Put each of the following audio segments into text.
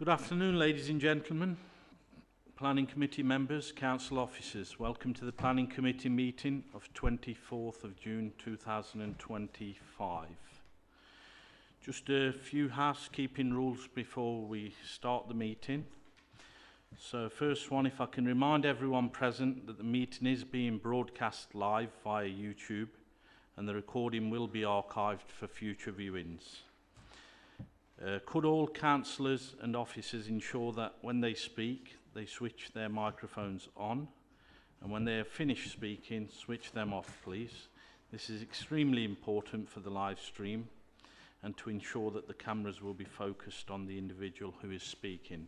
Good afternoon, ladies and gentlemen, Planning Committee members, Council officers. Welcome to the Planning Committee meeting of 24th of June 2025. Just a few housekeeping rules before we start the meeting. So first one, if I can remind everyone present that the meeting is being broadcast live via YouTube and the recording will be archived for future viewings. Could all councillors and officers ensure that when they speak, they switch their microphones on, and when they have finished speaking, switch them off, please. This is extremely important for the live stream and to ensure that the cameras will be focused on the individual who is speaking.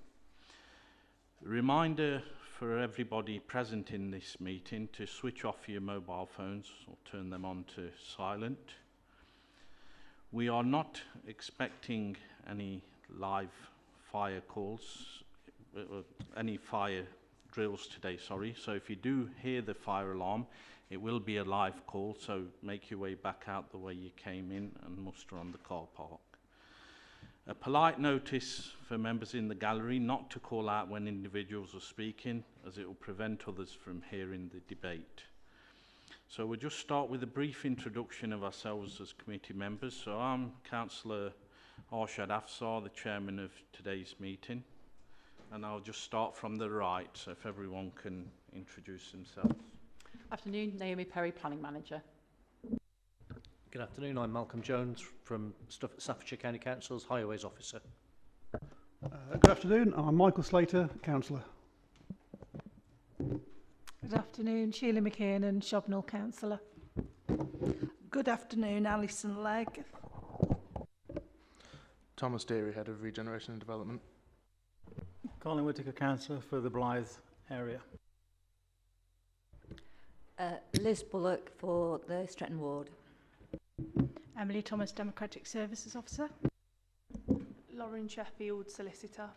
A reminder for everybody present in this meeting to switch off your mobile phones or turn them on to silent. We are not expecting any live fire calls, any fire drills today, sorry. So if you do hear the fire alarm, it will be a live call, so make your way back out the way you came in and muster on the car park. A polite notice for members in the gallery not to call out when individuals are speaking, as it will prevent others from hearing the debate. So we'll just start with a brief introduction of ourselves as committee members. So I'm Councillor Arshad Afsar, the chairman of today's meeting, and I'll just start from the right, so if everyone can introduce themselves. Afternoon, Naomi Perry, Planning Manager. Good afternoon, I'm Malcolm Jones from Staffordshire County Council's Highways Officer. Good afternoon, I'm Michael Slater, Councillor. Good afternoon, Sheila McKiernan, Shobnall Councillor. Good afternoon, Alison Legg. Thomas Deary, Head of Regeneration and Development. Colin Whittaker, Councillor for the Blythe area. Liz Bullock for the Stretton Ward. Emily Thomas, Democratic Services Officer. Lauren Sheffield, Solicitor.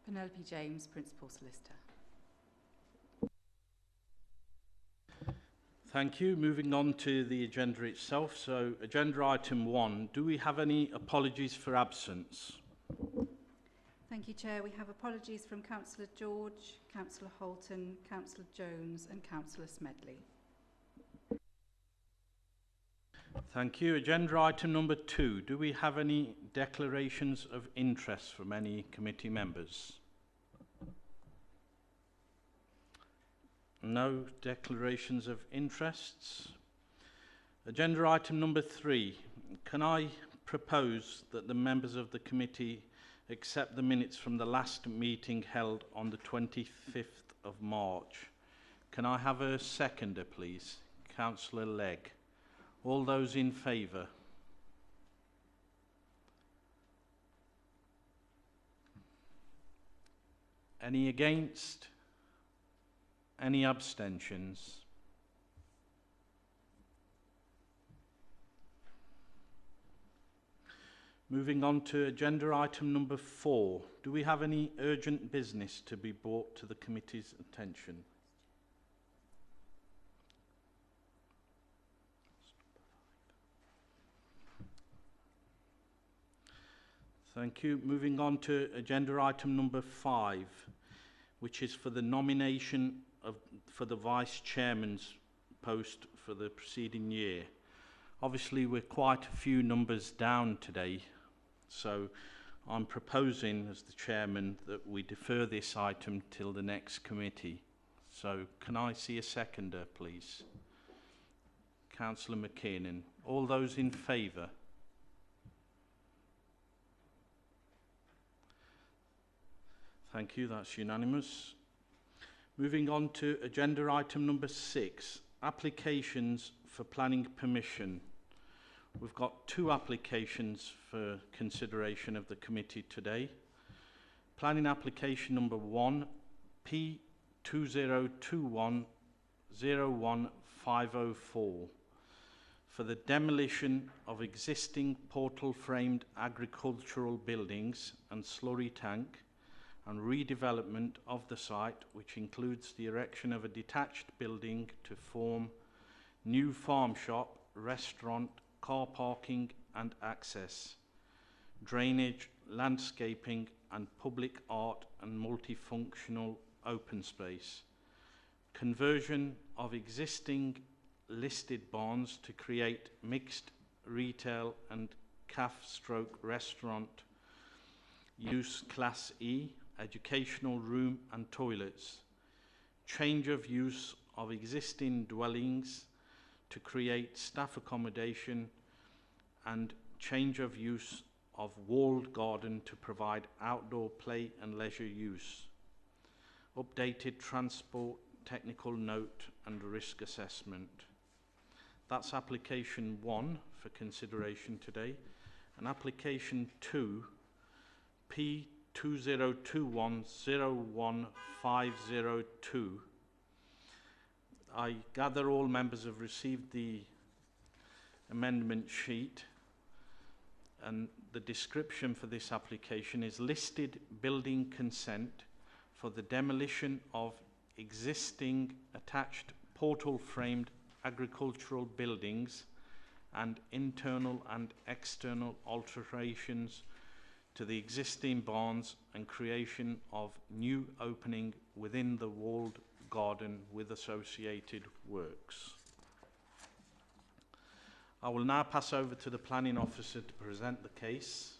Penelope James, Principal Solicitor. Thank you. Moving on to the agenda itself. So agenda item 1, do we have any apologies for absence? Thank you, Chair. We have apologies from Councillor George, Councillor Holton, Councillor Jones and Councillor Smedley. Thank you. Agenda item number 2, do we have any declarations of interest from any committee members? No declarations of interests. Agenda item number 3. Can I propose that the members of the committee accept the minutes from the last meeting held on the 25th of March? Can I have a seconder, please? Councillor Legg. All those in favour? Any against? Any abstentions? Moving on to agenda item number 4. Do we have any urgent business to be brought to the committee's attention? Thank you. Moving on to agenda item number 5, which is for the nomination for the Vice Chairman's post for the preceding year. Obviously, we're quite a few numbers down today, so I'm proposing as the Chairman that we defer this item till the next committee. So can I see a seconder, please? Councillor McKiernan. All those in favour? Thank you, that's unanimous. Moving on to agenda item number 6, applications for planning permission. We've got 2 applications for consideration of the committee today. Planning application number 1, P2021-01504, for the demolition of existing portal-framed agricultural buildings and slurry tank and redevelopment of the site, which includes the erection of a detached building to form new farm shop, restaurant, car parking and access, drainage, landscaping and public art and multifunctional open space. Conversion of existing listed barns to create mixed retail and cafe/restaurant use Class E, educational room and toilets. Change of use of existing dwellings to create staff accommodation, and change of use of walled garden to provide outdoor play and leisure use. Updated transport technical note and risk assessment. That's application 1 for consideration today. And application 2, P2021-01502. I gather all members have received the amendment sheet, and the description for this application is listed building consent for the demolition of existing attached portal framed agricultural buildings and internal and external alterations to the existing barns and creation of new opening within the walled garden with associated works. I will now pass over to the planning officer to present the case.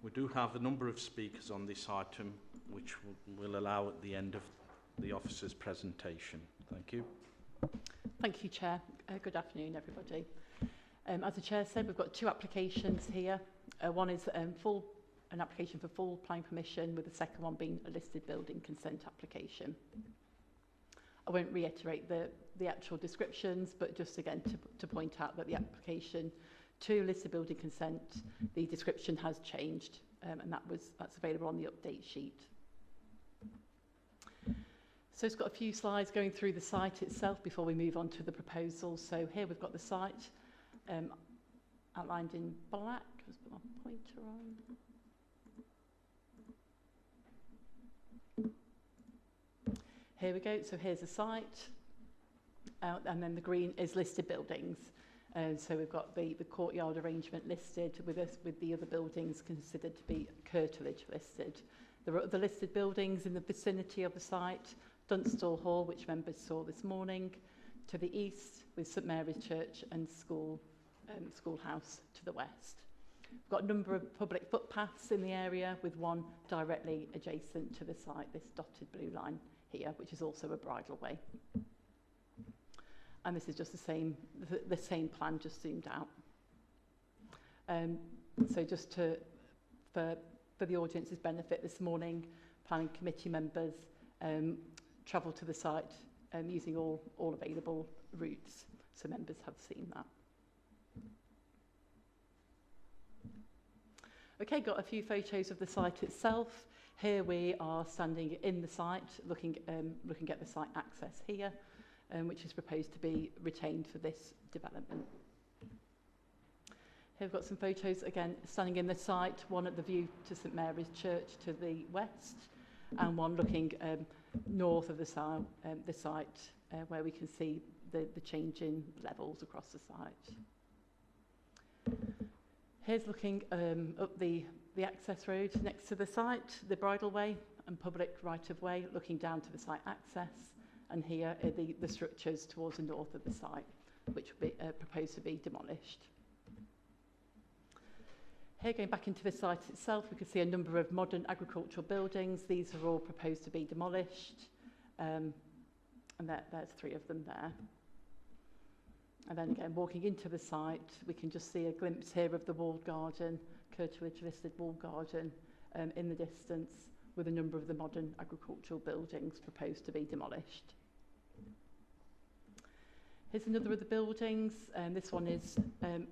We do have a number of speakers on this item, which we'll allow at the end of the officer's presentation. Thank you. Thank you, Chair. Good afternoon, everybody. As the Chair said, we've got 2 applications here. One is an application for full planning permission, with the second one being a listed building consent application. I won't reiterate the actual descriptions, but just again to point out that the application to listed building consent, the description has changed, and that's available on the update sheet. So it's got a few slides going through the site itself before we move on to the proposal. So here we've got the site outlined in black. Just put my pointer on. Here we go. So here's the site, and then the green is listed buildings. So we've got the courtyard arrangement listed with the other buildings considered to be curtilage listed. There are other listed buildings in the vicinity of the site. Dunstall Hall, which members saw this morning, to the east, with St Mary's Church and schoolhouse to the west. We've got a number of public footpaths in the area, with one directly adjacent to the site, this dotted blue line here, which is also a bridle way. And this is just the same plan, just zoomed out. So just for the audience's benefit this morning, planning committee members travelled to the site using all available routes, so members have seen that. Okay, got a few photos of the site itself. Here we are standing in the site, looking at the site access here, which is proposed to be retained for this development. Here we've got some photos, again, standing in the site, one at the view to St Mary's Church to the west, and one looking north of the site, where we can see the change in levels across the site. Here's looking up the access road next to the site, the bridleway and public right-of-way, looking down to the site access, and here are the structures towards the north of the site, which will be proposed to be demolished. Here, going back into the site itself, we can see a number of modern agricultural buildings. These are all proposed to be demolished, and there's 3 of them there. And then again, walking into the site, we can just see a glimpse here of the walled garden, curtilage listed walled garden in the distance, with a number of the modern agricultural buildings proposed to be demolished. Here's another of the buildings, and this one is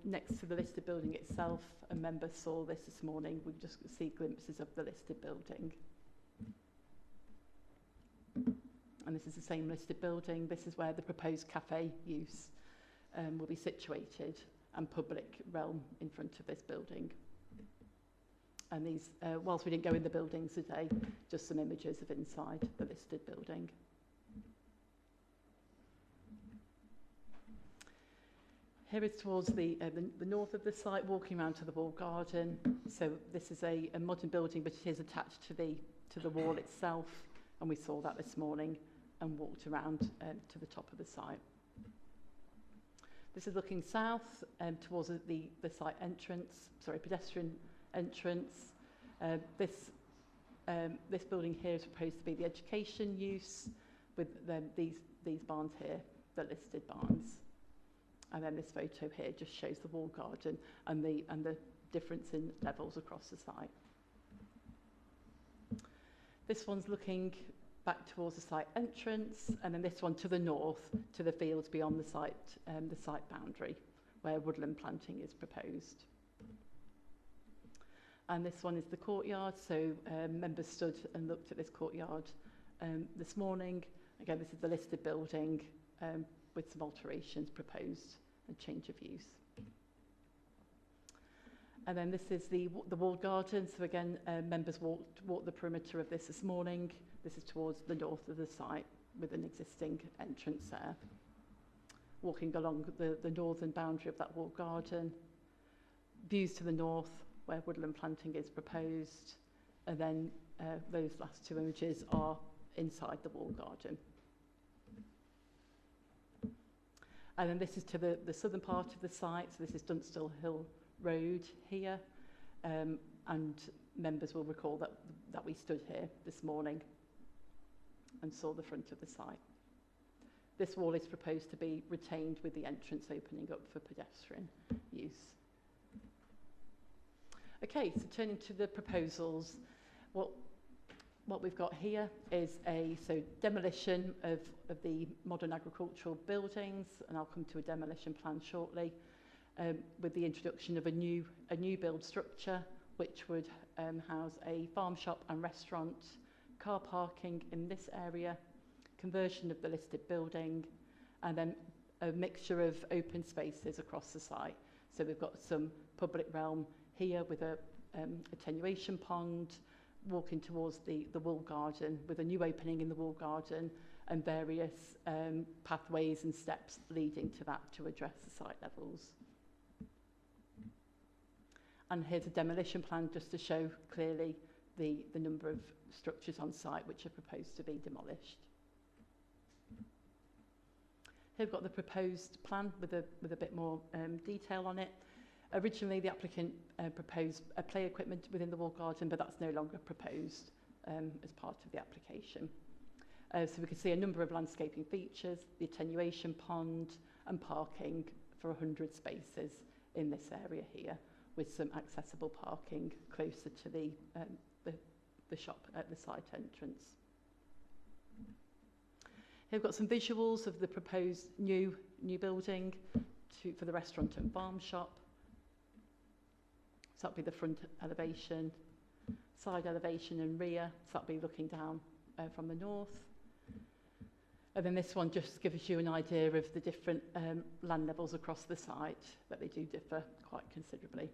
next to the listed building itself, and members saw this morning. We just see glimpses of the listed building. And this is the same listed building. This is where the proposed cafe use will be situated, and public realm in front of this building. And these, whilst we didn't go in the buildings today, just some images of inside the listed building. Here is towards the north of the site, walking around to the wall garden. So this is a modern building, but it is attached to the wall itself, and we saw that this morning and walked around to the top of the site. This is looking south towards the site entrance, pedestrian entrance. This building here is proposed to be the education use with these barns here, the listed barns. And then this photo here just shows the wall garden and the difference in levels across the site. This one's looking back towards the site entrance, and then this one to the north, to the fields beyond the site boundary, where woodland planting is proposed. And this one is the courtyard, so members stood and looked at this courtyard this morning. Again, this is the listed building with some alterations proposed and change of use. And then this is the walled garden. So again, members walked the perimeter of this morning. This is towards the north of the site with an existing entrance there. Walking along the northern boundary of that walled garden. Views to the north where woodland planting is proposed. And then those last two images are inside the walled garden. And then this is to the southern part of the site. So this is Dunstall Hill Road here. And members will recall that we stood here this morning and saw the front of the site. This wall is proposed to be retained with the entrance opening up for pedestrian use. Okay, so turning to the proposals, what we've got here is demolition of the modern agricultural buildings, and I'll come to a demolition plan shortly, with the introduction of a new build structure which would house a farm shop and restaurant, car parking in this area, conversion of the listed building, and then a mixture of open spaces across the site. So we've got some public realm here with a attenuation pond, walking towards the wall garden with a new opening in the wall garden and various pathways and steps leading to that to address the site levels. And here's a demolition plan just to show clearly the number of structures on site which are proposed to be demolished. Here we've got the proposed plan with a bit more detail on it. Originally, the applicant proposed a play equipment within the wall garden, but that's no longer proposed as part of the application. So we can see a number of landscaping features, the attenuation pond and parking for 100 spaces in this area here, with some accessible parking closer to the shop at the site entrance. Here we've got some visuals of the proposed new building for the restaurant and farm shop. So that'll be the front elevation, side elevation and rear. So that'll be looking down from the north. And then this one just gives you an idea of the different land levels across the site, that they do differ quite considerably.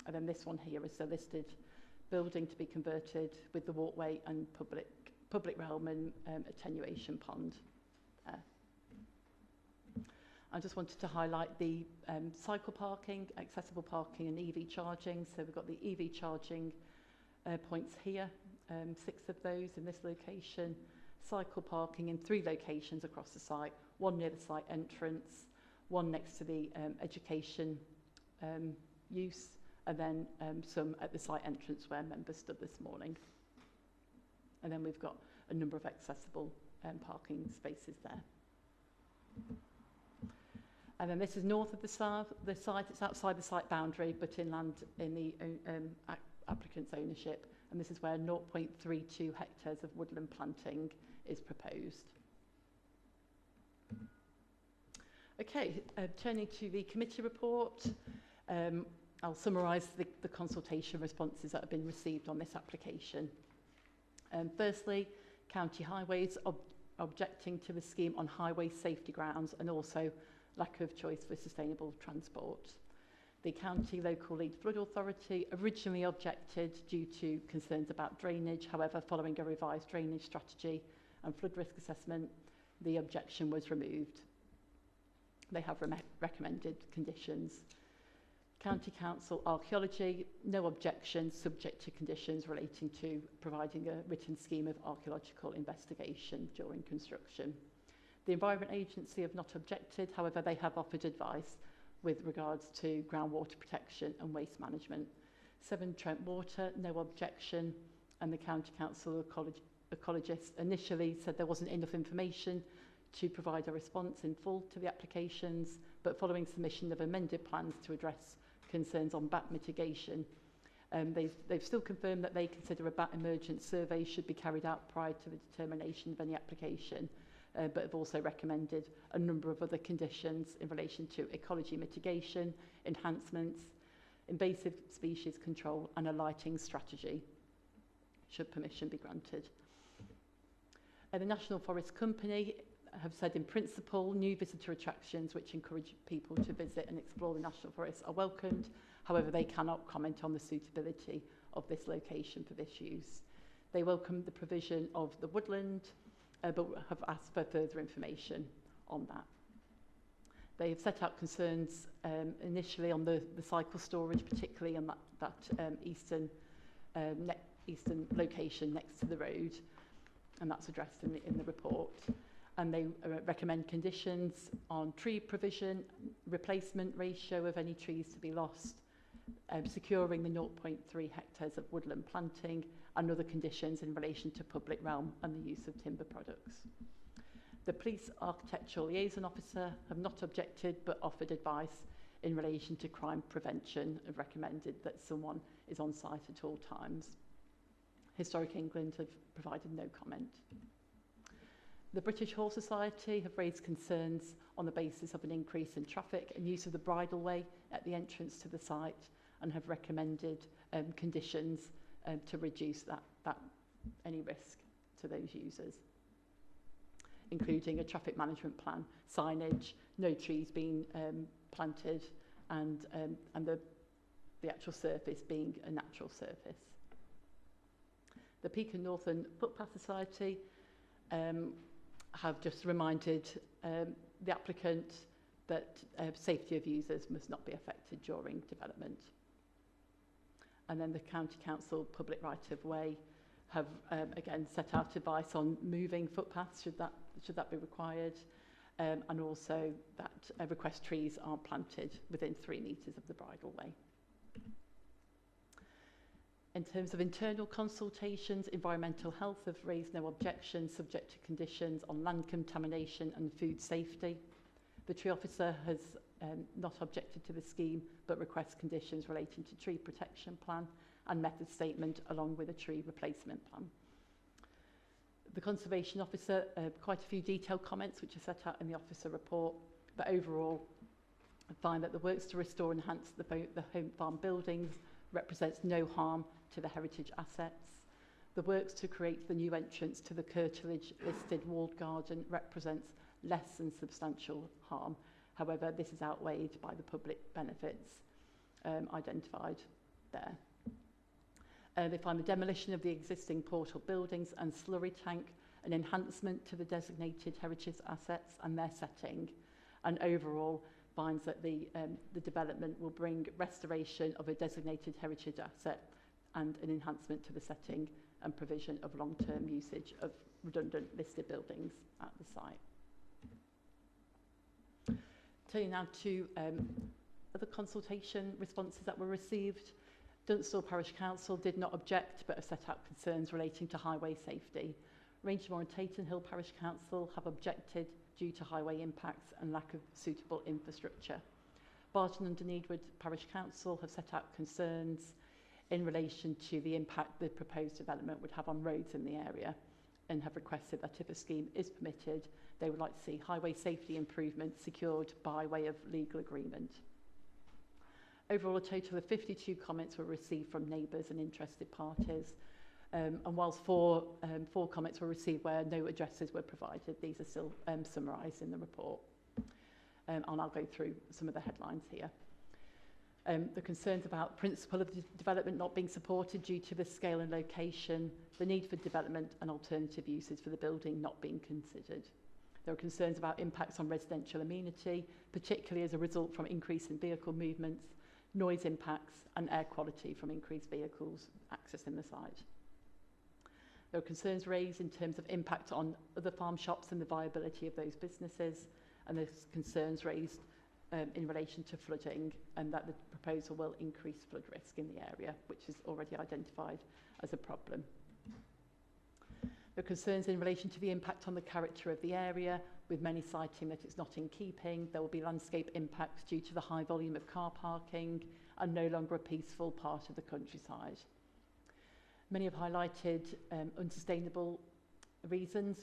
And then this one here is the listed building to be converted with the walkway and public realm and attenuation pond. I just wanted to highlight the cycle parking, accessible parking and EV charging. So we've got the EV charging points here, 6 of those in this location. Cycle parking in 3 locations across the site, 1 near the site entrance, 1 next to the education use, and then some at the site entrance where members stood this morning. And then we've got a number of accessible parking spaces there. And then this is north of the site. It's outside the site boundary, but inland in the applicant's ownership. And this is where 0.32 hectares of woodland planting is proposed. Okay, turning to the committee report. I'll summarise the consultation responses that have been received on this application. Firstly, County Highways objecting to the scheme on highway safety grounds and also lack of choice for sustainable transport. The County Local Lead Flood Authority originally objected due to concerns about drainage. However, following a revised drainage strategy and flood risk assessment, the objection was removed. They have recommended conditions. County Council Archaeology, no objection, subject to conditions relating to providing a written scheme of archaeological investigation during construction. The Environment Agency have not objected, however they have offered advice with regards to groundwater protection and waste management. Severn Trent Water, no objection, and the County Council Ecologist initially said there wasn't enough information to provide a response in full to the applications, but following submission of amended plans to address concerns on bat mitigation, they've still confirmed that they consider a bat emergent survey should be carried out prior to the determination of any application, but have also recommended a number of other conditions in relation to ecology mitigation, enhancements, invasive species control and a lighting strategy, should permission be granted. The National Forest Company have said in principle new visitor attractions which encourage people to visit and explore the National Forest are welcomed. However, they cannot comment on the suitability of this location for this use. They welcome the provision of the woodland, but have asked for further information on that. They have set out concerns initially on the cycle storage, particularly on that eastern location next to the road, and that's addressed in the report. And they recommend conditions on tree provision, replacement ratio of any trees to be lost, securing the 0.3 hectares of woodland planting, and other conditions in relation to public realm and the use of timber products. The Police Architectural Liaison Officer have not objected but offered advice in relation to crime prevention and recommended that someone is on site at all times. Historic England have provided no comment. The British Horse Society have raised concerns on the basis of an increase in traffic and use of the bridleway at the entrance to the site, and have recommended conditions to reduce any risk to those users, including a traffic management plan, signage, no trees being planted, and the actual surface being a natural surface. The Peak Northern Footpath Society have just reminded the applicant that safety of users must not be affected during development. And then the County Council Public Right of Way have again set out advice on moving footpaths should that be required, and also that request trees aren't planted within 3 metres of the bridleway. In terms of internal consultations, Environmental Health have raised no objections subject to conditions on land contamination and food safety. The tree officer has not objected to the scheme but requests conditions relating to tree protection plan and method statement along with a tree replacement plan. The Conservation Officer, quite a few detailed comments which are set out in the officer report, but overall I find that the works to restore and enhance the home farm buildings represents no harm to the heritage assets. The works to create the new entrance to the curtilage listed walled garden represents less than substantial harm. However, this is outweighed by the public benefits identified there. They find the demolition of the existing portal buildings and slurry tank an enhancement to the designated heritage assets and their setting, and overall finds that the development will bring restoration of a designated heritage asset and an enhancement to the setting and provision of long-term usage of redundant listed buildings at the site. Turning now to other consultation responses that were received. Dunstall Parish Council did not object but have set out concerns relating to highway safety. Rangemore and Taton Hill Parish Council have objected due to highway impacts and lack of suitable infrastructure. Barton and Dunedwood Parish Council have set out concerns in relation to the impact the proposed development would have on roads in the area, and have requested that if a scheme is permitted, they would like to see highway safety improvements secured by way of legal agreement. Overall, a total of 52 comments were received from neighbours and interested parties, and whilst four comments were received where no addresses were provided, these are still summarised in the report. And I'll go through some of the headlines here. The concerns about principle of the development not being supported due to the scale and location, the need for development and alternative uses for the building not being considered. There are concerns about impacts on residential amenity, particularly as a result from increase in vehicle movements, noise impacts and air quality from increased vehicles accessing the site. There are concerns raised in terms of impact on other farm shops and the viability of those businesses, and there's concerns raised in relation to flooding, and that the proposal will increase flood risk in the area, which is already identified as a problem. There are concerns in relation to the impact on the character of the area, with many citing that it's not in keeping. There will be landscape impacts due to the high volume of car parking and no longer a peaceful part of the countryside. Many have highlighted unsustainable reasons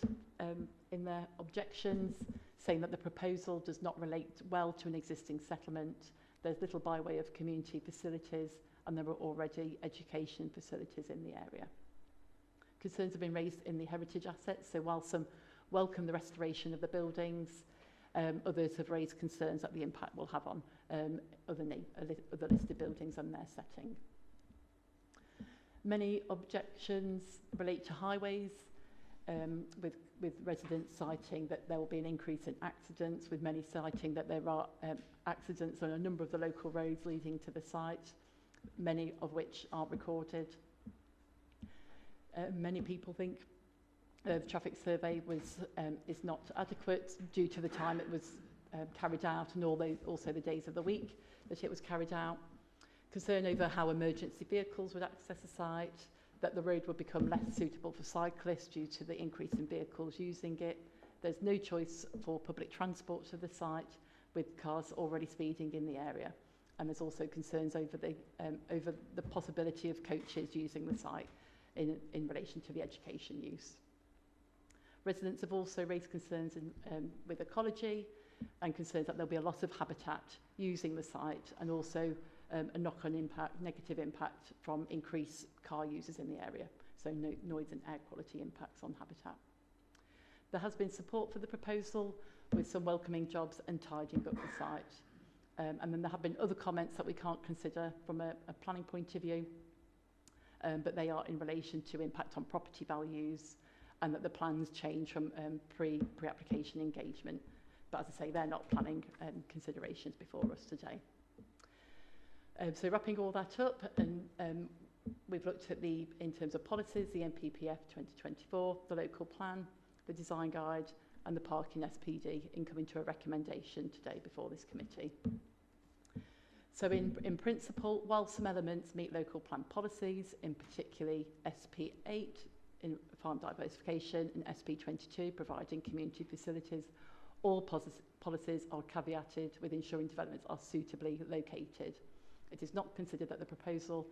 in their objections, saying that the proposal does not relate well to an existing settlement. There's little by way of community facilities, and there are already education facilities in the area. Concerns have been raised in the heritage assets, so while some welcome the restoration of the buildings, others have raised concerns that the impact will have on other listed buildings and their setting. Many objections relate to highways, with residents citing that there will be an increase in accidents, with many citing that there are accidents on a number of the local roads leading to the site, many of which aren't recorded. Many people think the traffic survey is not adequate due to the time it was carried out, and also the days of the week that it was carried out. Concern over how emergency vehicles would access the site, that the road would become less suitable for cyclists due to the increase in vehicles using it. There's no choice for public transport to the site, with cars already speeding in the area. And there's also concerns over the possibility of coaches using the site in relation to the education use. Residents have also raised concerns with ecology, and concerns that there'll be a loss of habitat using the site, and also a knock-on impact, negative impact from increased car users in the area, so noise and air quality impacts on habitat. There has been support for the proposal, with some welcoming jobs and tidying up the site. And then there have been other comments that we can't consider from a planning point of view, but they are in relation to impact on property values, and that the plans change from pre-application engagement. But as I say, they're not planning considerations before us today. So wrapping all that up, and we've looked at in terms of policies, the MPPF 2024, the local plan, the design guide, and the parking SPD, in coming to a recommendation today before this committee. So in principle, while some elements meet local plan policies, in particularly SP8 in farm diversification and SP22 providing community facilities, all policies are caveated with ensuring developments are suitably located. It is not considered that the proposal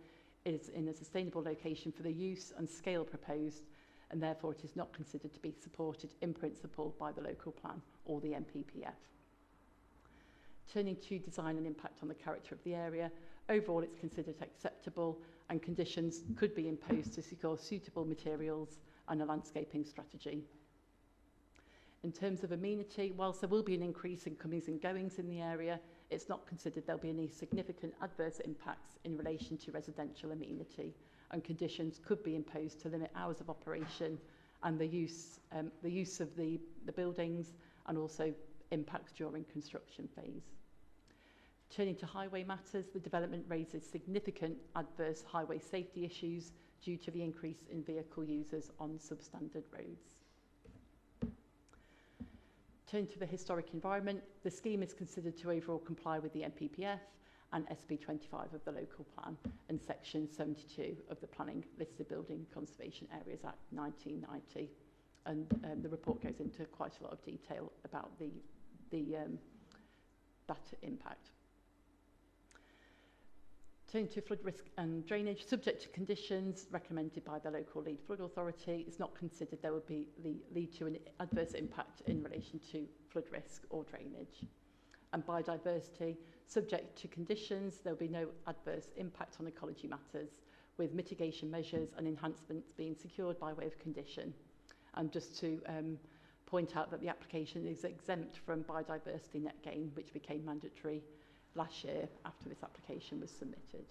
is in a sustainable location for the use and scale proposed, and therefore it is not considered to be supported in principle by the local plan or the MPPF. Turning to design and impact on the character of the area, overall it's considered acceptable, and conditions could be imposed to secure suitable materials and a landscaping strategy. In terms of amenity, whilst there will be an increase in comings and goings in the area, it's not considered there'll be any significant adverse impacts in relation to residential amenity, and conditions could be imposed to limit hours of operation and the use of the buildings, and also impacts during construction phase. Turning to highway matters, the development raises significant adverse highway safety issues due to the increase in vehicle users on substandard roads. Turning to the historic environment, the scheme is considered to overall comply with the MPPF and SB25 of the local plan and section 72 of the Planning Listed Building Conservation Areas Act 1990. And the report goes into quite a lot of detail about that impact. Turning to flood risk and drainage, subject to conditions recommended by the local lead flood authority, it's not considered there would be lead to an adverse impact in relation to flood risk or drainage. And biodiversity, subject to conditions, there will be no adverse impact on ecology matters, with mitigation measures and enhancements being secured by way of condition. And just to point out that the application is exempt from biodiversity net gain, which became mandatory last year after this application was submitted.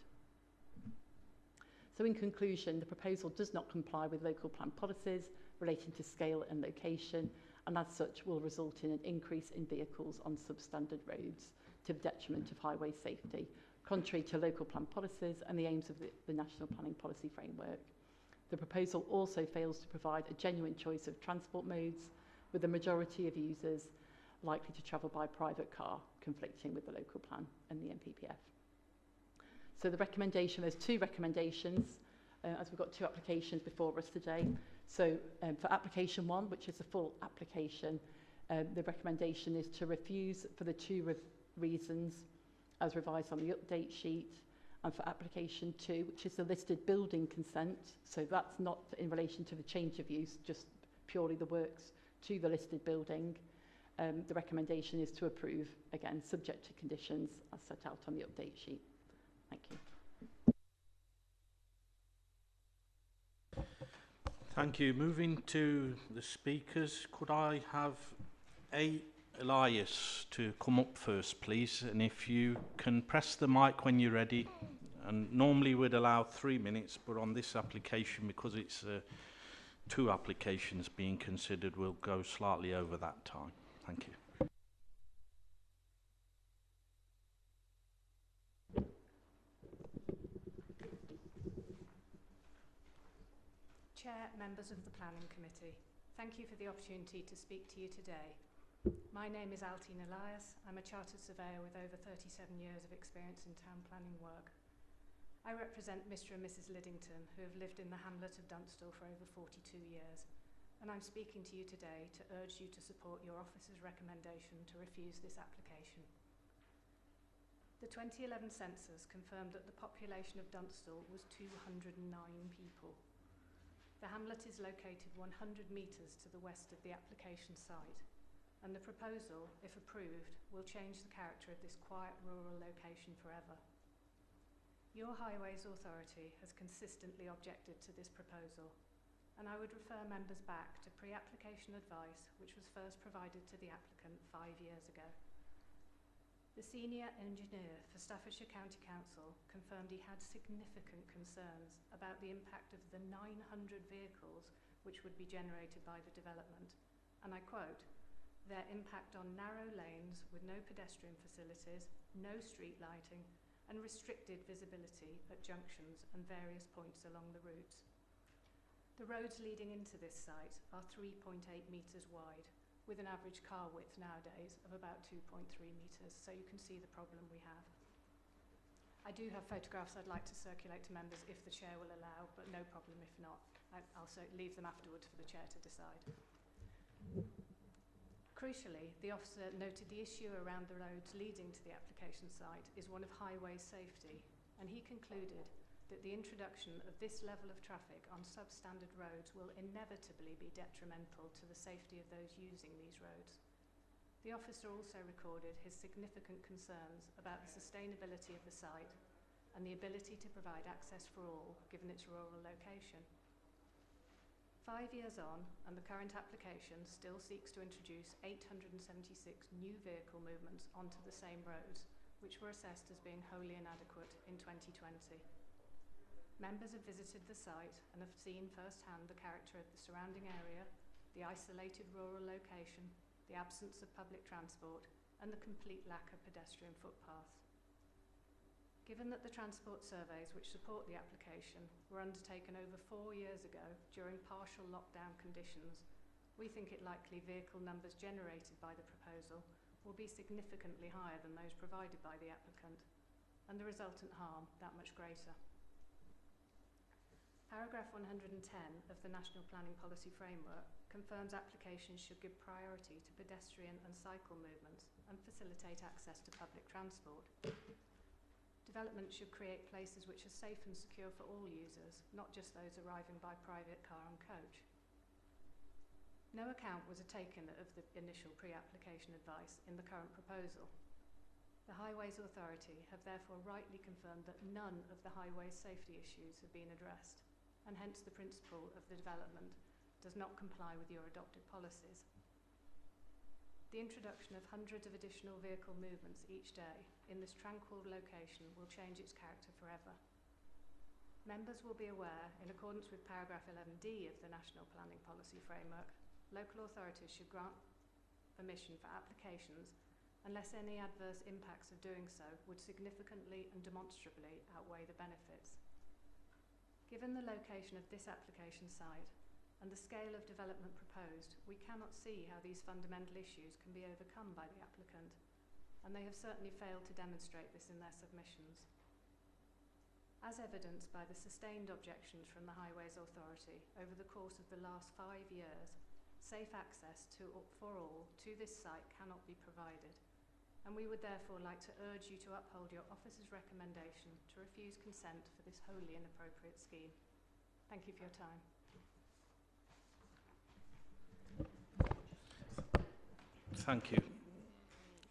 So in conclusion, the proposal does not comply with local plan policies relating to scale and location, and as such will result in an increase in vehicles on substandard roads to the detriment of highway safety, contrary to local plan policies and the aims of the National Planning Policy Framework. The proposal also fails to provide a genuine choice of transport modes, with the majority of users likely to travel by private car, conflicting with the local plan and the NPPF. So the recommendation, there's two recommendations, as we've got two applications before us today. So for application 1, which is a full application, the recommendation is to refuse for the two reasons as revised on the update sheet. And for application 2, which is the listed building consent, so that's not in relation to the change of use, just purely the works to the listed building, the recommendation is to approve, again, subject to conditions as set out on the update sheet. Thank you. Thank you. Moving to the speakers, could I have Elias to come up first, please? And if you can press the mic when you're ready. And normally we'd allow 3 minutes, but on this application, because it's two applications being considered, we'll go slightly over that time. Thank you. Chair, members of the Planning Committee, thank you for the opportunity to speak to you today. My name is Altine Elias. I'm a chartered surveyor with over 37 years of experience in town planning work. I represent Mr. and Mrs. Liddington, who have lived in the hamlet of Dunstall for over 42 years, and I'm speaking to you today to urge you to support your office's recommendation to refuse this application. The 2011 census confirmed that the population of Dunstall was 209 people. The hamlet is located 100 metres to the west of the application site, and the proposal, if approved, will change the character of this quiet rural location forever. Your Highways Authority has consistently objected to this proposal, and I would refer members back to pre-application advice which was first provided to the applicant 5 years ago. The senior engineer for Staffordshire County Council confirmed he had significant concerns about the impact of the 900 vehicles which would be generated by the development, and I quote, "Their impact on narrow lanes with no pedestrian facilities, no street lighting, and restricted visibility at junctions and various points along the routes. The roads leading into this site are 3.8 metres wide, with an average car width nowadays of about 2.3 metres, so you can see the problem we have. I do have photographs I'd like to circulate to members if the chair will allow, but no problem if not. I'll leave them afterwards for the chair to decide. Crucially, the officer noted the issue around the roads leading to the application site is one of highway safety, and he concluded that the introduction of this level of traffic on substandard roads will inevitably be detrimental to the safety of those using these roads. The officer also recorded his significant concerns about the sustainability of the site and the ability to provide access for all, given its rural location. 5 years on, and the current application still seeks to introduce 876 new vehicle movements onto the same roads, which were assessed as being wholly inadequate in 2020. Members have visited the site and have seen firsthand the character of the surrounding area, the isolated rural location, the absence of public transport, and the complete lack of pedestrian footpaths. Given that the transport surveys which support the application were undertaken over 4 years ago during partial lockdown conditions, we think it likely vehicle numbers generated by the proposal will be significantly higher than those provided by the applicant, and the resultant harm that much greater. Paragraph 110 of the National Planning Policy Framework confirms applications should give priority to pedestrian and cycle movements and facilitate access to public transport. Development should create places which are safe and secure for all users, not just those arriving by private car and coach. No account was taken of the initial pre-application advice in the current proposal. The Highways Authority have therefore rightly confirmed that none of the highways safety issues have been addressed, and hence the principle of the development does not comply with your adopted policies. The introduction of hundreds of additional vehicle movements each day in this tranquil location will change its character forever. Members will be aware, in accordance with paragraph 11D of the National Planning Policy Framework, local authorities should grant permission for applications unless any adverse impacts of doing so would significantly and demonstrably outweigh the benefits. Given the location of this application site and the scale of development proposed, we cannot see how these fundamental issues can be overcome by the applicant, and they have certainly failed to demonstrate this in their submissions. As evidenced by the sustained objections from the Highways Authority over the course of the last 5 years, safe access for all to this site cannot be provided, and we would therefore like to urge you to uphold your officer's recommendation to refuse consent for this wholly inappropriate scheme. Thank you for your time. Thank you.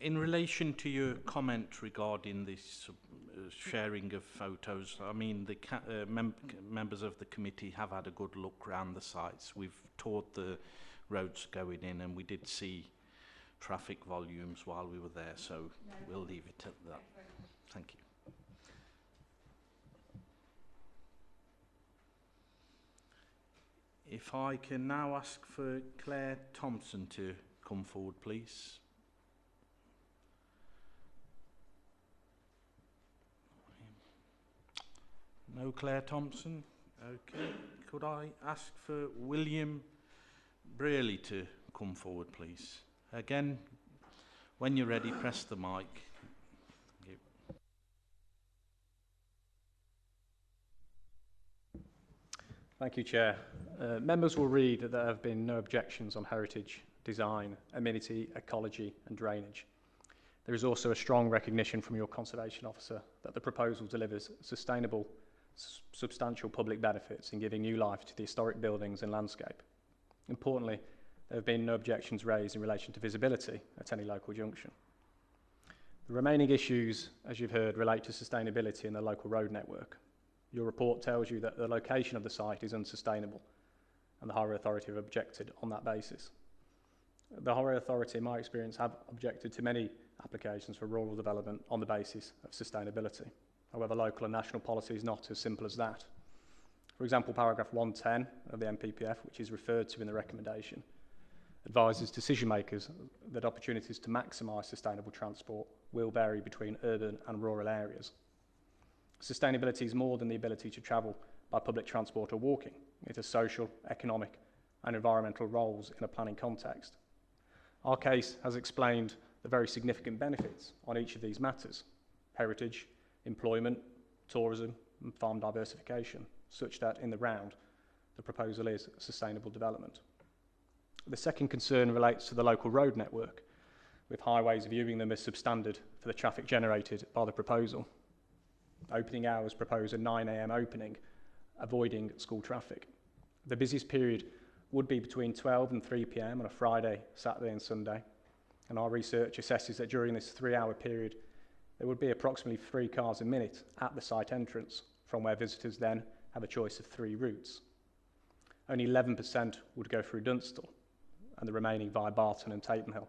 In relation to your comment regarding this sharing of photos, I mean, the members of the committee have had a good look around the sites. We've toured the roads going in, and we did see traffic volumes while we were there, so we'll leave it at that. Thank you. If I can now ask for Claire Thompson to come forward, please. No Claire Thompson? Okay. Could I ask for William Braley to come forward, please? Again, when you're ready, press the mic. Thank you. Thank you, Chair. Members will read that there have been no objections on heritage, design, amenity, ecology and drainage. There is also a strong recognition from your Conservation Officer that the proposal delivers sustainable, substantial public benefits in giving new life to the historic buildings and landscape. Importantly, there have been no objections raised in relation to visibility at any local junction. The remaining issues, as you've heard, relate to sustainability in the local road network. Your report tells you that the location of the site is unsustainable, and the Highway Authority have objected on that basis. The Highway Authority, in my experience, have objected to many applications for rural development on the basis of sustainability. However, local and national policy is not as simple as that. For example, paragraph 110 of the MPPF, which is referred to in the recommendation, advises decision makers that opportunities to maximise sustainable transport will vary between urban and rural areas. Sustainability is more than the ability to travel by public transport or walking. It has social, economic and environmental roles in a planning context. Our case has explained the very significant benefits on each of these matters: heritage, employment, tourism and farm diversification, such that in the round the proposal is sustainable development. The second concern relates to the local road network, with Highways viewing them as substandard for the traffic generated by the proposal. Opening hours propose a 9 AM opening, avoiding school traffic. The busiest period would be between 12 and 3 PM on a Friday, Saturday and Sunday, and our research assesses that during this 3-hour period there would be approximately 3 cars a minute at the site entrance, from where visitors then have a choice of 3 routes. Only 11% would go through Dunstall, and the remaining via Barton and Tatenhill.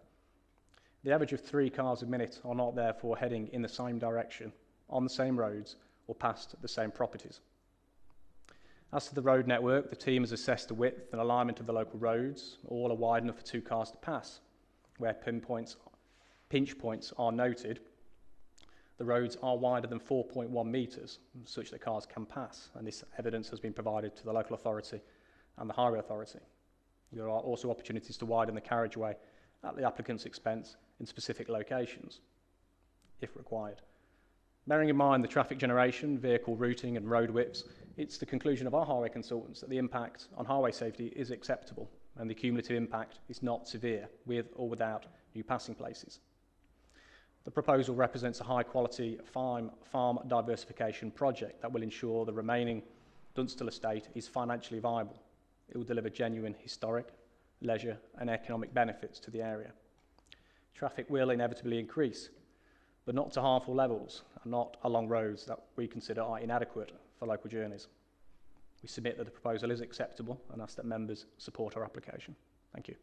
The average of 3 cars a minute are not therefore heading in the same direction, on the same roads, or past the same properties. As to the road network, the team has assessed the width and alignment of the local roads. All are wide enough for 2 cars to pass. Where pinch points are noted, the roads are wider than 4.1 metres, such that cars can pass, and this evidence has been provided to the local authority and the Highway Authority. There are also opportunities to widen the carriageway at the applicant's expense in specific locations, if required. Bearing in mind the traffic generation, vehicle routing and road widths, it's the conclusion of our highway consultants that the impact on highway safety is acceptable and the cumulative impact is not severe, with or without new passing places. The proposal represents a high-quality farm diversification project that will ensure the remaining Dunstall estate is financially viable. It will deliver genuine historic, leisure and economic benefits to the area. Traffic will inevitably increase, but not to harmful levels and not along roads that we consider are inadequate for local journeys. We submit that the proposal is acceptable and ask that members support our application. Thank you.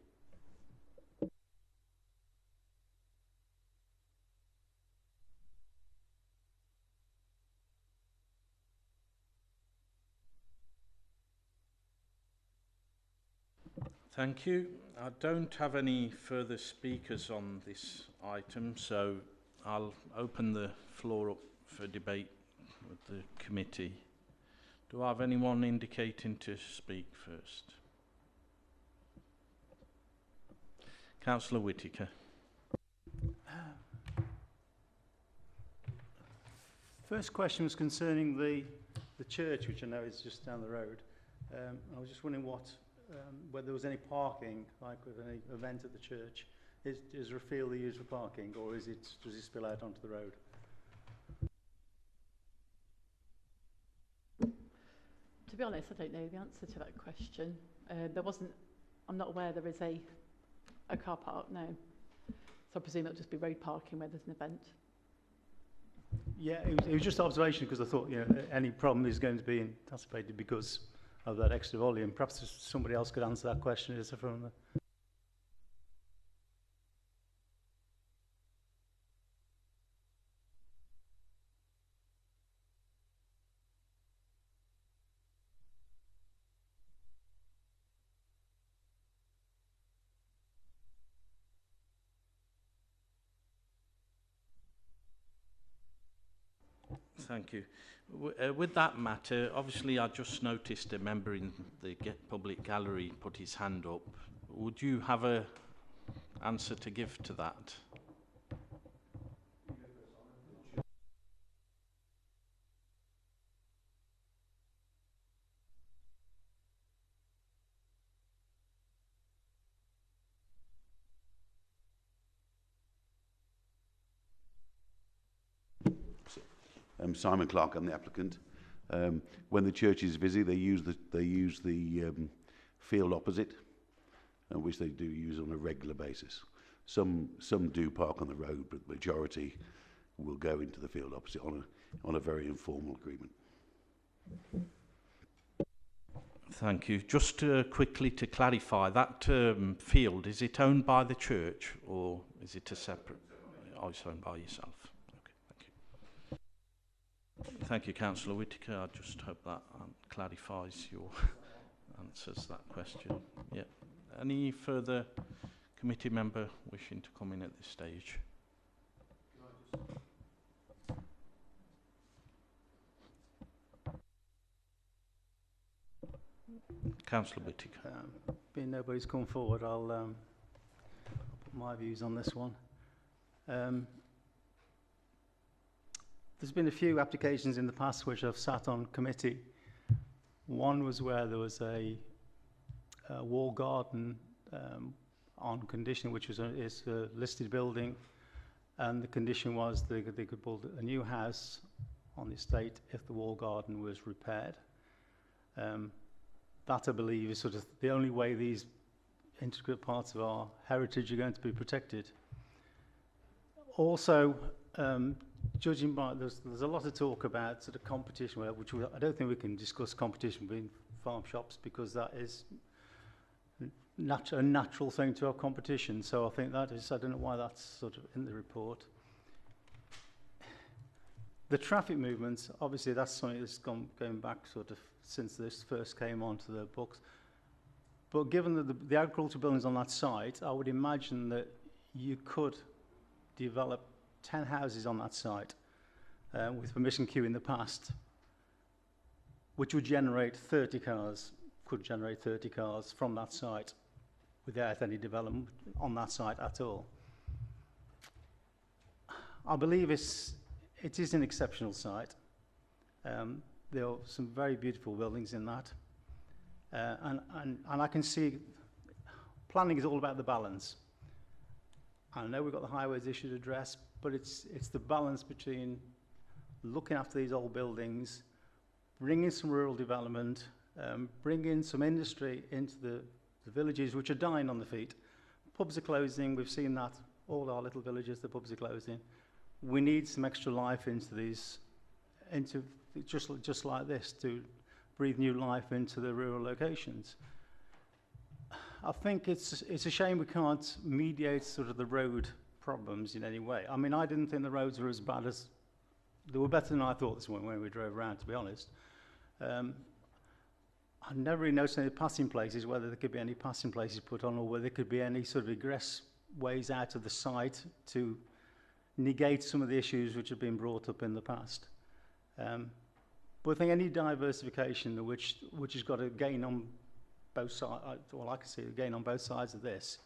Thank you. I don't have any further speakers on this item, so I'll open the floor up for debate with the committee. Do I have anyone indicating to speak first? Councillor Whittaker. First question was concerning the church, which I know is just down the road. I was just wondering whether there was any parking, like with any event at the church. Is there a field they use for parking, or does it spill out onto the road? To be honest, I don't know the answer to that question. I'm not aware there is a car park, no. So I presume it'll just be road parking where there's an event. Yeah, it was just observation, because I thought, any problem is going to be anticipated because of that extra volume. Perhaps somebody else could answer that question. Is there from the... Thank you. With that matter, obviously I just noticed a member in the public gallery put his hand up. Would you have an answer to give to that? Simon Clark, I'm the applicant. When the church is busy, they use the field opposite, which they do use on a regular basis. Some do park on the road, but the majority will go into the field opposite on a very informal agreement. Thank you. Just quickly to clarify, that field, is it owned by the church or is it a separate? Oh, it's owned by yourself. Thank you, Councillor Whittaker. I just hope that clarifies your answers to that question. Yeah. Any further committee member wishing to come in at this stage? Councillor Whittaker. Being nobody's come forward, I'll put my views on this one. There's been a few applications in the past which I've sat on committee. One was where there was a wall garden on condition, which is a listed building, and the condition was they could build a new house on the estate if the wall garden was repaired. That, I believe, is sort of the only way these intricate parts of our heritage are going to be protected. Also, judging by, there's a lot of talk about sort of competition, I don't think we can discuss competition between farm shops, because that is a natural thing to have competition. So I think that is, I don't know why that's sort of in the report. The traffic movements, obviously that's something that's going back sort of since this first came onto the books. But given that the agricultural buildings on that site, I would imagine that you could develop 10 houses on that site with permission queue in the past, which would generate 30 cars, could generate 30 cars from that site without any development on that site at all. I believe it is an exceptional site. There are some very beautiful buildings in that. And I can see planning is all about the balance. I know we've got the highways issue to address, but it's the balance between looking after these old buildings, bringing some rural development, bringing some industry into the villages which are dying on the feet. Pubs are closing. We've seen that. All our little villages, the pubs are closing. We need some extra life into these, just like this, to breathe new life into the rural locations. I think it's a shame we can't mediate sort of the road problems in any way. I mean, I didn't think the roads were as bad as, they were better than I thought this morning when we drove around, to be honest. I've never really noticed any passing places, whether there could be any passing places put on or whether there could be any sort of egress ways out of the site to negate some of the issues which have been brought up in the past. But I think any diversification which has got a gain on both sides, well, I can see a gain on both sides of this,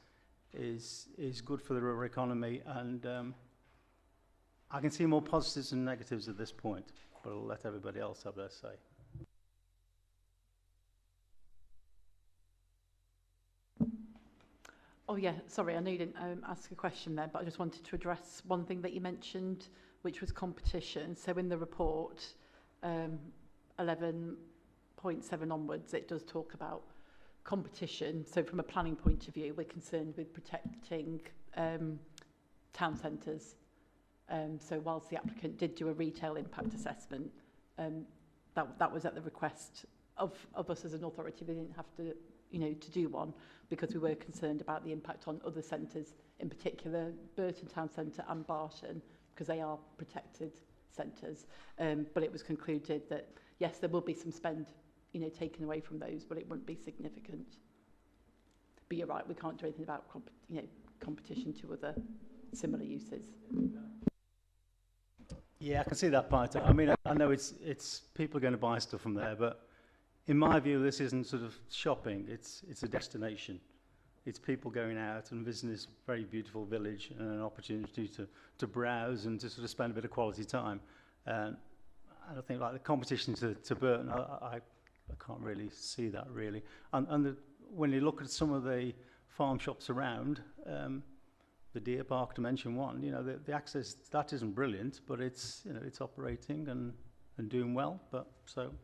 is good for the rural economy, and I can see more positives and negatives at this point, but I'll let everybody else have their say. Oh yeah, sorry, I know you didn't ask a question there, but I just wanted to address one thing that you mentioned, which was competition. So in the report, 11.7 onwards, it does talk about competition. So from a planning point of view, we're concerned with protecting town centres. So whilst the applicant did do a retail impact assessment, that was at the request of us as an authority. We didn't have to, to do one, because we were concerned about the impact on other centres, in particular Burton Town Centre and Barton, because they are protected centres. But it was concluded that, yes, there will be some spend, taken away from those, but it wouldn't be significant. But you're right, we can't do anything about competition to other similar uses. Yeah, I can see that part. I mean, I know it's people are going to buy stuff from there, but in my view, this isn't sort of shopping. It's a destination. It's people going out and visiting this very beautiful village and an opportunity to browse and to sort of spend a bit of quality time. And I think like the competition to Burton, I can't really see that really. And when you look at some of the farm shops around, the Deer Park, to mention one, the access, that isn't brilliant, but it's it's operating and doing well. But so.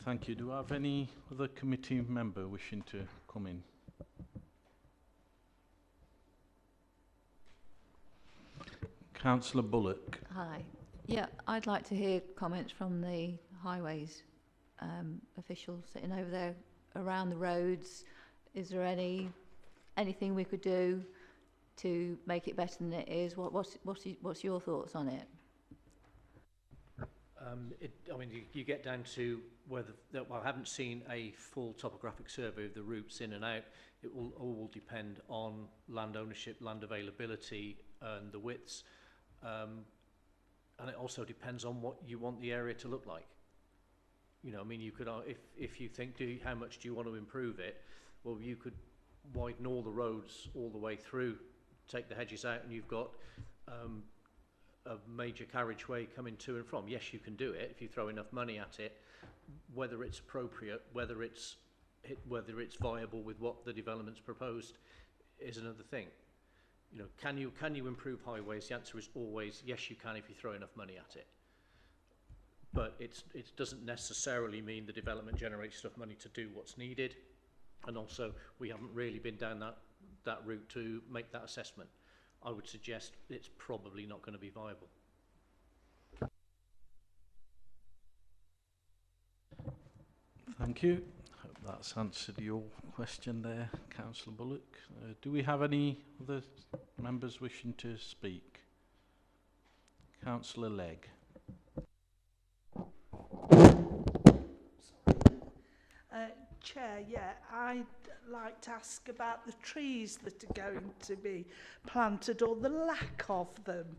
Thank you. Do I have any other committee member wishing to come in? Councillor Bullock. Hi. Yeah, I'd like to hear comments from the highways officials sitting over there around the roads. Is there anything we could do to make it better than it is? What's your thoughts on it? I mean, you get down to whether, well, I haven't seen a full topographic survey of the routes in and out. It will all depend on land ownership, land availability, and the widths. And it also depends on what you want the area to look like. I mean, you could, if you think, how much do you want to improve it? Well, you could widen all the roads all the way through, take the hedges out, and you've got a major carriageway coming to and from. Yes, you can do it if you throw enough money at it. Whether it's appropriate, whether it's viable with what the development's proposed, is another thing. Can you improve highways? The answer is always yes, you can if you throw enough money at it. But it doesn't necessarily mean the development generates enough money to do what's needed. And also, we haven't really been down that route to make that assessment. I would suggest it's probably not going to be viable. Thank you. Hope that's answered your question there, Councillor Bullock. Do we have any other members wishing to speak? Councillor Legg. Chair, yeah, I'd like to ask about the trees that are going to be planted, or the lack of them.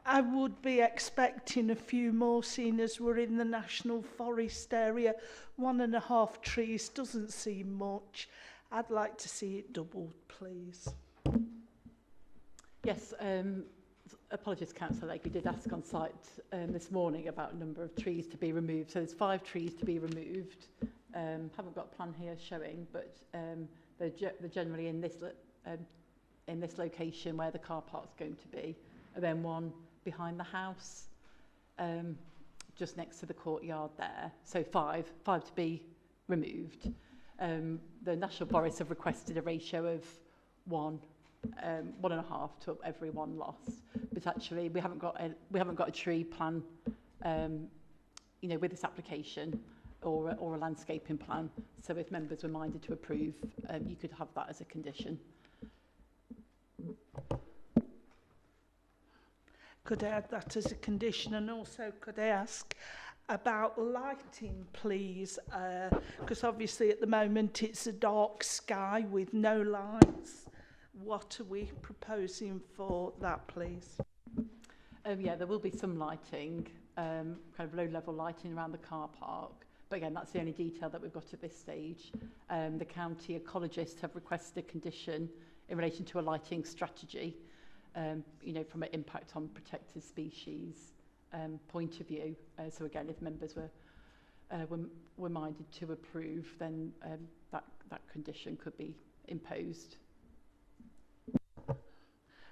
I would be expecting a few more, seeing as we're in the National Forest area. 1.5 trees doesn't seem much. I'd like to see it doubled, please. Yes, apologies, Councillor Legg, you did ask on site this morning about a number of trees to be removed. So there's 5 trees to be removed. Haven't got a plan here showing, but they're generally in this location where the car park's going to be, and then one behind the house, just next to the courtyard there. So 5 to be removed. The National Forests have requested a ratio of 1.5 to every one lost, but actually we haven't got a tree plan, with this application, or a landscaping plan. So if members were minded to approve, you could have that as a condition. could I add that as a condition? And also, could I ask about lighting, please? Because obviously at the moment it's a dark sky with no lights. What are we proposing for that, please? Yeah, there will be some lighting, kind of low-level lighting around the car park. But again, that's the only detail that we've got at this stage. The county ecologists have requested a condition in relation to a lighting strategy, you know, from an impact on protected species point of view. So again, if members were minded to approve, then that condition could be imposed.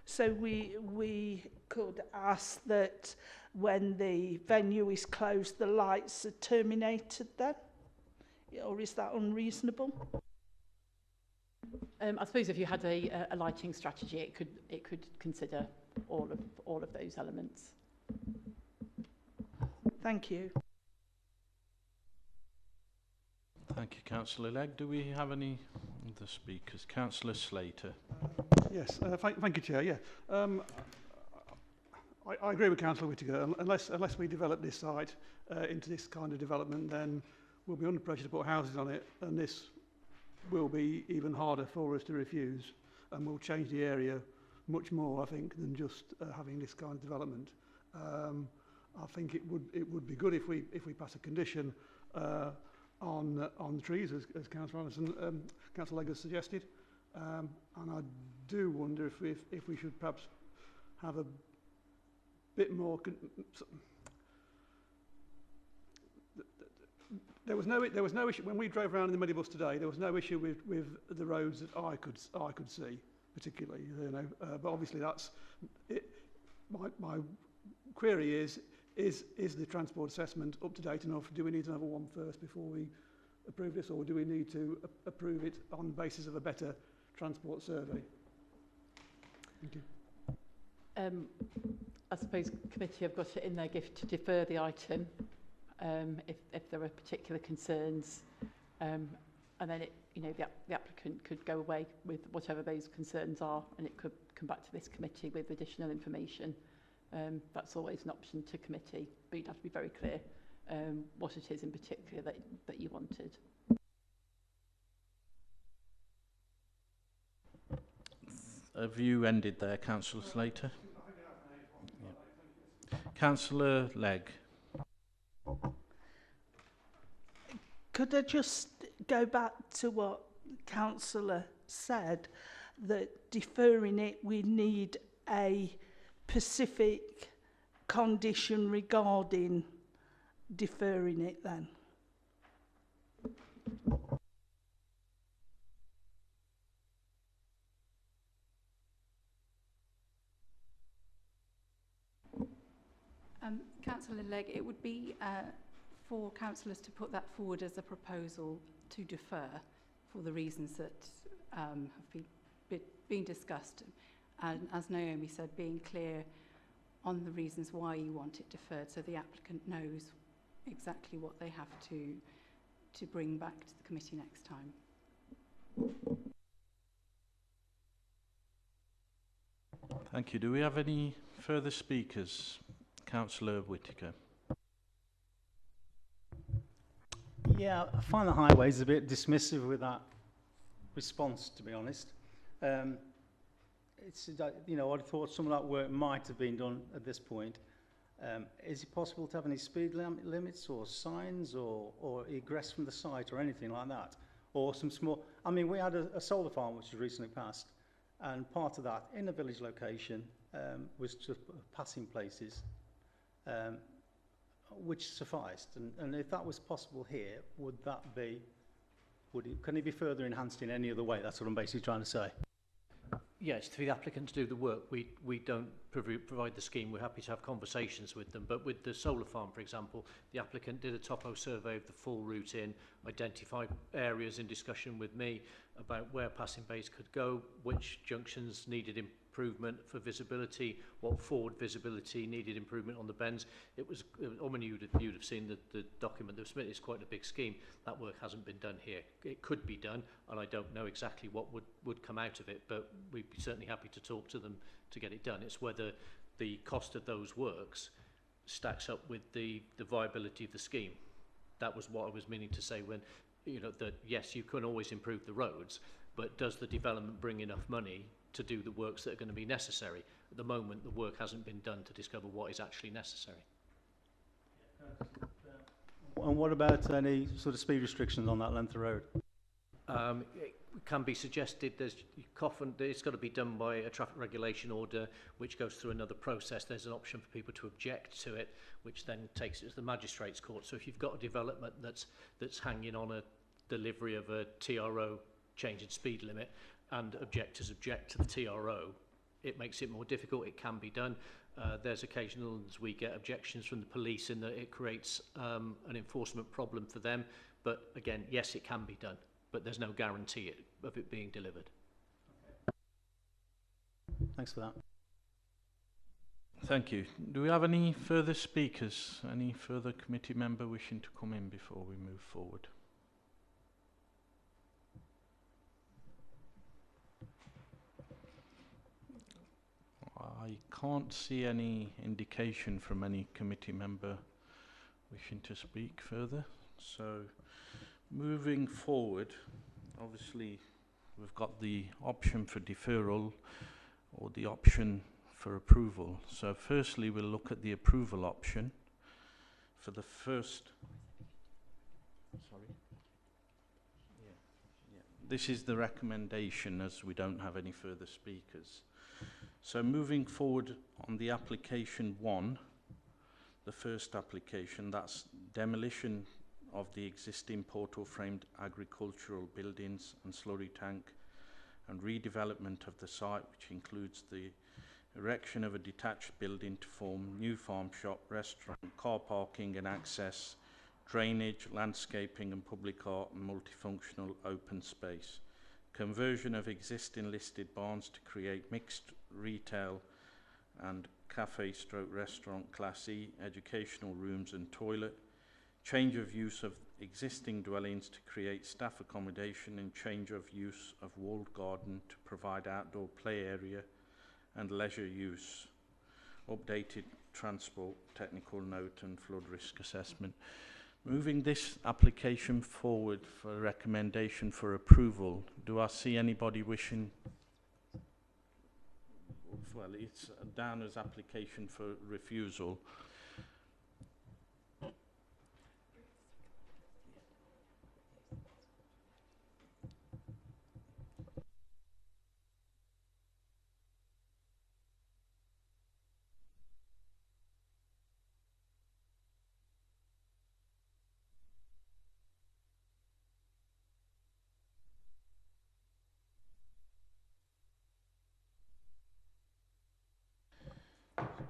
So we could ask that when the venue is closed, the lights are terminated then? Or is that unreasonable? I suppose if you had a lighting strategy, it could consider all of those elements. Thank you. Thank you, Councillor Legg. Do we have any other speakers? Councillor Slater. Yes, thank you, Chair. Yeah, I agree with Councillor Whittaker. Unless we develop this site into this kind of development, then we'll be under pressure to put houses on it, and this will be even harder for us to refuse, and will change the area much more, I think, than just having this kind of development. I think it would be good if we pass a condition on the trees, as Councillor Anderson, Councillor Legg has suggested, and I do wonder if we should perhaps have a bit more. There was no issue when we drove around in the minibus today. There was no issue with the roads that I could see particularly, you know. But obviously that's it. My query is the transport assessment up to date enough? Do we need another one first before we approve this, or do we need to approve it on the basis of a better transport survey? Thank you. I suppose committee have got it in their gift to defer the item if there are particular concerns, and then the applicant could go away with whatever those concerns are, and it could come back to this committee with additional information. That's always an option to committee, but you'd have to be very clear what it is in particular that you wanted. Have you ended there, Councillor Slater? Yeah. Councillor Legg. Could I just go back to what Councillor said, that deferring it, we need a specific condition regarding deferring it then? Councillor Legg, it would be for councillors to put that forward as a proposal to defer for the reasons that have been discussed. And as Naomi said, being clear on the reasons why you want it deferred, so the applicant knows exactly what they have to bring back to the committee next time. Thank you. Do we have any further speakers? Councillor Whittaker. Yeah, I find the highways a bit dismissive with that response, to be honest. It's, you know, I'd thought some of that work might have been done at this point. Is it possible to have any speed limits or signs or egress from the site or anything like that? Or some small... I mean, we had a solar farm which was recently passed, and part of that in a village location was just passing places, which sufficed. And if that was possible here, can it be further enhanced in any other way? That's what I'm basically trying to say. Yes, for the applicant to do the work, we don't provide the scheme. We're happy to have conversations with them. But with the solar farm, for example, the applicant did a topo survey of the full route in, identified areas in discussion with me about where passing bays could go, which junctions needed improvement for visibility, what forward visibility needed improvement on the bends. It was, I mean, you'd have seen the document they've submitted. It's quite a big scheme. That work hasn't been done here. It could be done, and I don't know exactly what would come out of it, but we'd be certainly happy to talk to them to get it done. It's whether the cost of those works stacks up with the viability of the scheme. That was what I was meaning to say when, you know, that yes, you can always improve the roads, but does the development bring enough money to do the works that are going to be necessary? At the moment, the work hasn't been done to discover what is actually necessary. And what about any sort of speed restrictions on that length of road? It can be suggested it's got to be done by a traffic regulation order, which goes through another process. There's an option for people to object to it, which then takes it to the magistrate's court. So if you've got a development that's hanging on a delivery of a TRO change in speed limit, and objectors object to the TRO, it makes it more difficult. It can be done. There's occasions we get objections from the police in that it creates an enforcement problem for them. But again, yes, it can be done, but there's no guarantee of it being delivered. Thanks for that. Thank you. Do we have any further speakers? Any further committee member wishing to come in before we move forward? I can't see any indication from any committee member wishing to speak further. So, moving forward, obviously we've got the option for deferral or the option for approval. So firstly we'll look at the approval option for the first. This is the recommendation, as we don't have any further speakers. So moving forward on the application 1, the first application, that's demolition of the existing portal-framed agricultural buildings and slurry tank and redevelopment of the site, which includes the erection of a detached building to form new farm shop, restaurant, car parking and access, drainage, landscaping and public art and multifunctional open space. Conversion of existing listed barns to create mixed retail and cafe/restaurant class E, educational rooms and toilet. Change of use of existing dwellings to create staff accommodation and change of use of walled garden to provide outdoor play area and leisure use. Updated transport technical note and flood risk assessment. Moving this application forward for recommendation for approval, do I see anybody wishing? Well, it's down as application for refusal.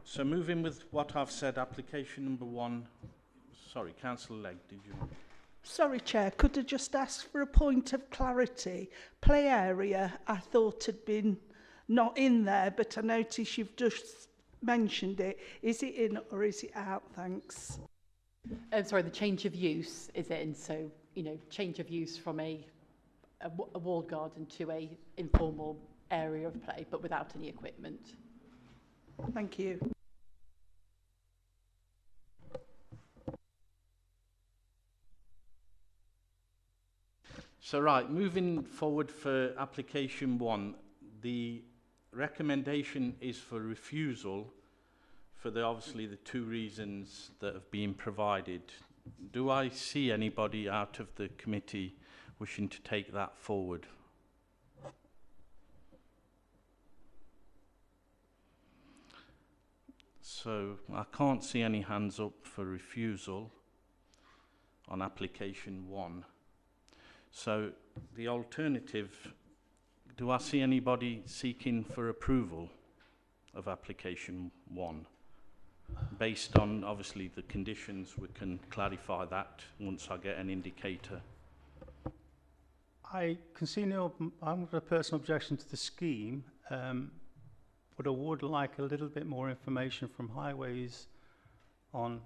So moving with what I've said, application number 1, sorry, Councillor Legg, did you? Sorry, Chair, could I just ask for a point of clarity? Play area, I thought had been not in there, but I notice you've just mentioned it. Is it in or is it out? Thanks. Sorry, the change of use is in, so, you know, change of use from a walled garden to a informal area of play, but without any equipment. Thank you. So right, moving forward for application 1, the recommendation is for refusal for obviously the 2 reasons that have been provided. Do I see anybody out of the committee wishing to take that forward? So I can't see any hands up for refusal on application 1. So the alternative, do I see anybody seeking for approval of application 1? Based on obviously the conditions, we can clarify that once I get an indicator. I can see no, I'm got a personal objection to the scheme, but I would like a little bit more information from Highways on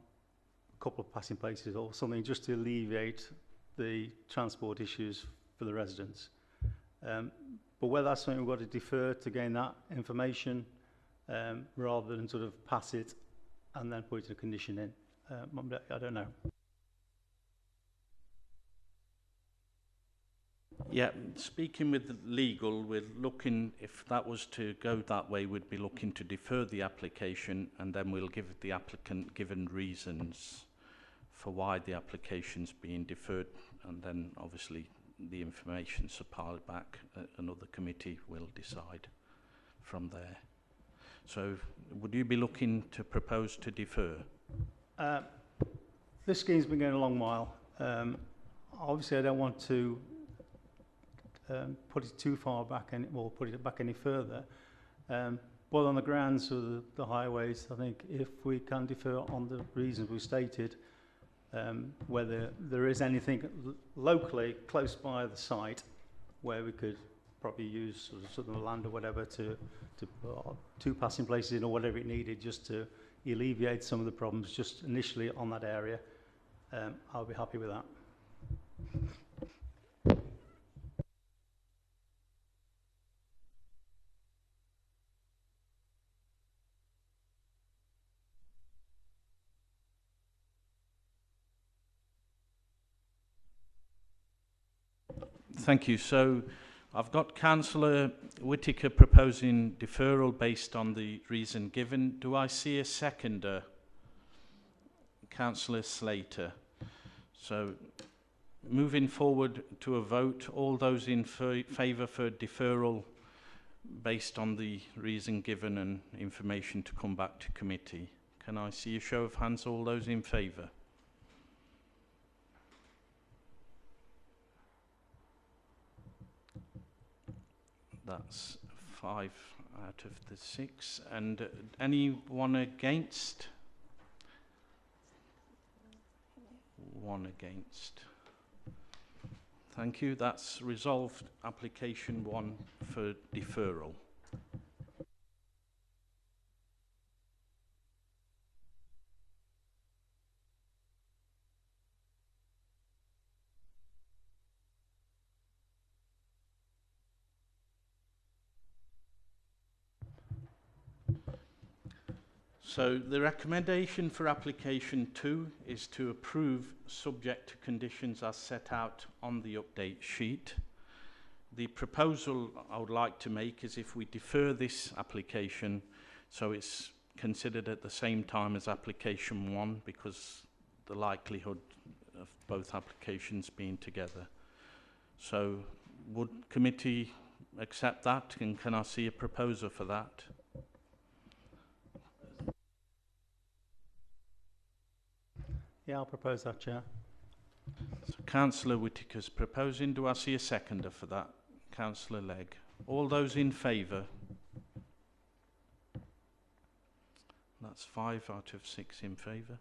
a couple of passing places or something just to alleviate the transport issues for the residents. But whether that's something we've got to defer to gain that information, rather than sort of pass it and then put a condition in. I don't know. Yeah, speaking with the legal, we're looking, if that was to go that way, we'd be looking to defer the application, and then we'll give the applicant given reasons for why the application's being deferred, and then obviously the information supplied back, another committee will decide from there. So would you be looking to propose to defer? This scheme's been going a long while. Obviously, I don't want to put it too far back or put it back any further. But on the grounds of the highways, I think if we can defer on the reasons we stated, whether there is anything locally close by the site where we could probably use sort of land or whatever to put two passing places in or whatever it needed just to alleviate some of the problems just initially on that area, I'll be happy with that. Thank you. So I've got Councillor Whittaker proposing deferral based on the reason given. Do I see a seconder? Councillor Slater. So moving forward to a vote, all those in favour for deferral based on the reason given and information to come back to committee. Can I see a show of hands, all those in favour? That's 5 out of the 6. And anyone against? 1 against. Thank you. That's resolved application 1 for deferral. So the recommendation for application 2 is to approve subject to conditions as set out on the update sheet. The proposal I would like to make is if we defer this application so it's considered at the same time as application 1 because the likelihood of both applications being together. So would committee accept that, and can I see a proposal for that? Yeah, I'll propose that, Chair. So Councillor Whittaker's proposing. Do I see a seconder for that? Councillor Legg. All those in favour? That's 5 out of 6 in favour.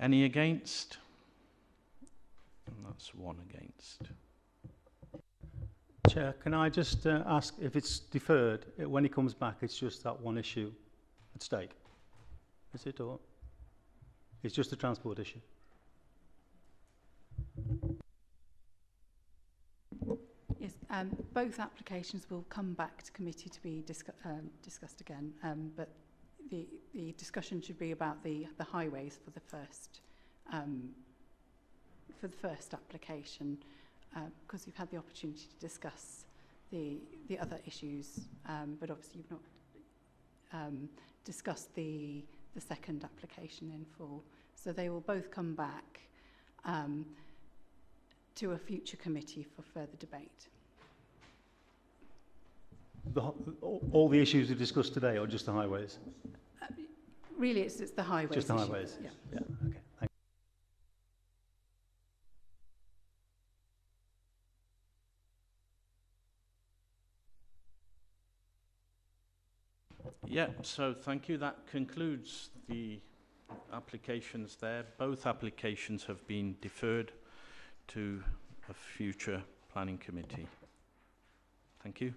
Any against? And that's 1 against. Chair, can I just ask if it's deferred, when it comes back, it's just that one issue at stake? Is it, or it's just a transport issue? Yes, both applications will come back to committee to be discussed again, but the discussion should be about the highways for the first application, because we've had the opportunity to discuss the other issues, but obviously you've not discussed the second application in full. So they will both come back to a future committee for further debate. All the issues we discussed today, or just the highways? Really, it's the highways. Just the issue. highways? Yeah. Yeah, okay. Thank you. Yeah, so thank you. That concludes the applications there. Both applications have been deferred to a future planning committee. Thank you.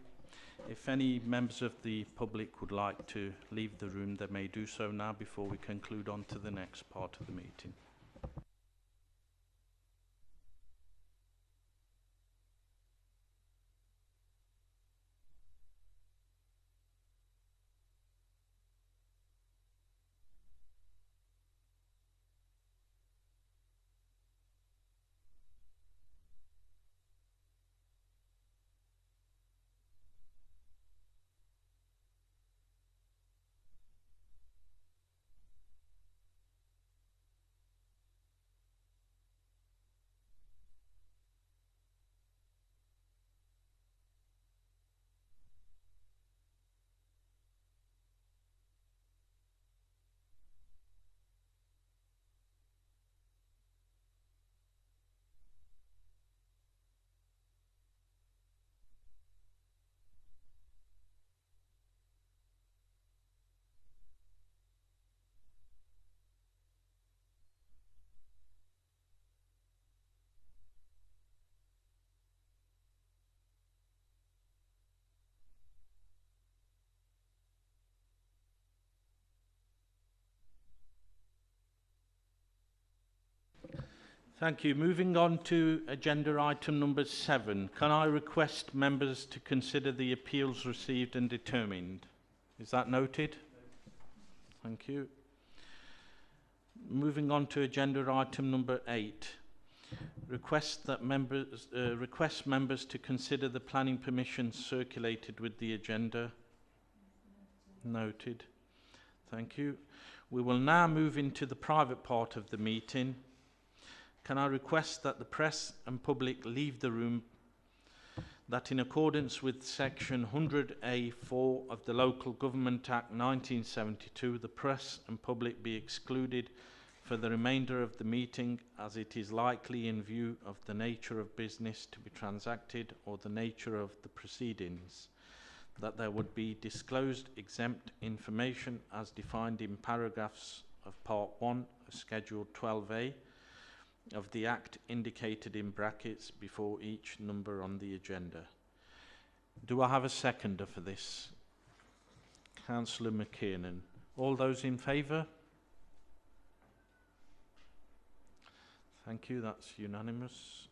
If any members of the public would like to leave the room, they may do so now before we conclude on to the next part of the meeting. Thank you. Moving on to agenda item number 7. Can I request members to consider the appeals received and determined? Is that noted? Thank you. Moving on to agenda item number 8. Request members to consider the planning permission circulated with the agenda. Noted. Thank you. We will now move into the private part of the meeting. Can I request that the press and public leave the room, that in accordance with section 100A(4) of the Local Government Act 1972, the press and public be excluded for the remainder of the meeting, as it is likely, in view of the nature of business to be transacted or the nature of the proceedings, that there would be disclosed exempt information as defined in paragraphs of Part 1 of Schedule 12A of the Act, indicated in brackets before each number on the agenda. Do I have a seconder for this? Councillor McKiernan. All those in favour? Thank you, that's unanimous.